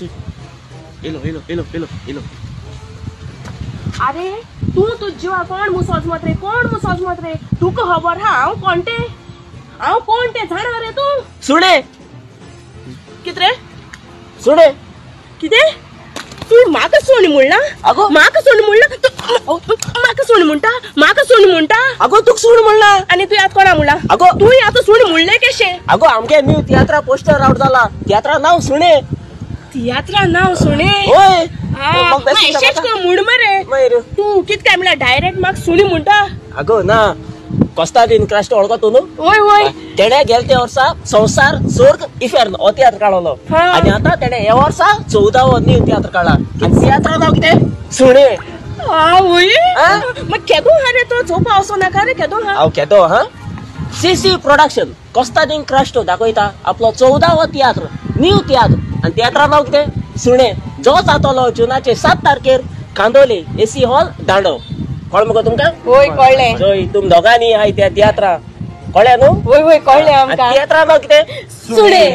yellow yellow yellow yellow yellow अरे तू तुझ्या कोण मुसोज मत रे तुका खबर हा हांव कोण ते जाणा रे तू सुणे कित रे सुणे किते तू म्हाका सोनी म्हणला अगो म्हाका सोनी म्हणटा अगो तुक सुण म्हणला आणि तू यात कोणा म्हणला अगो तू आता सोनी म्हणले कशे अगो आमगे न्यू तियात्रा पोस्टर आउट जाला तियात्रा नाव सुणे तियात्रा नाव सुणे होय मग बेस्ट को मुड मरे तू कित काय म्हणला डायरेक्ट म्हाका सोनी म्हणटा अगो ना कोस्ता दिन क्रास्ट ओळखतो तू न्हू होय तेणे गेल्या वर्सा संसार स्वर्ग इफेर्न हो तियात्र काढलो आणि आता तेणे हे वर्सा 14वो न्यू तियात्र काढला आणि तियात्रा नाव कितें सुणे मग केदो हा रे तो झोपा असो नाका रे केदो हा हांव केदो हा सीसी प्रोडक्शन कोस्ता दिन क्रास्ट दाखयता आपलो 14वो तियात्र न्यू तियात्र आणि तियात्रा नाव कितें सुणे जो जातलो जुनाचे 7 तारखेर कांदोली एसी हॉल दांडो कळ्ळें मगो तुमकां होय कळ्ळें जय तुम दोगांनी हाय त्या तियात्रा कळ्ळें न्हू होय कळ्ळें आमकां तियात्रा नाव कितें सुणे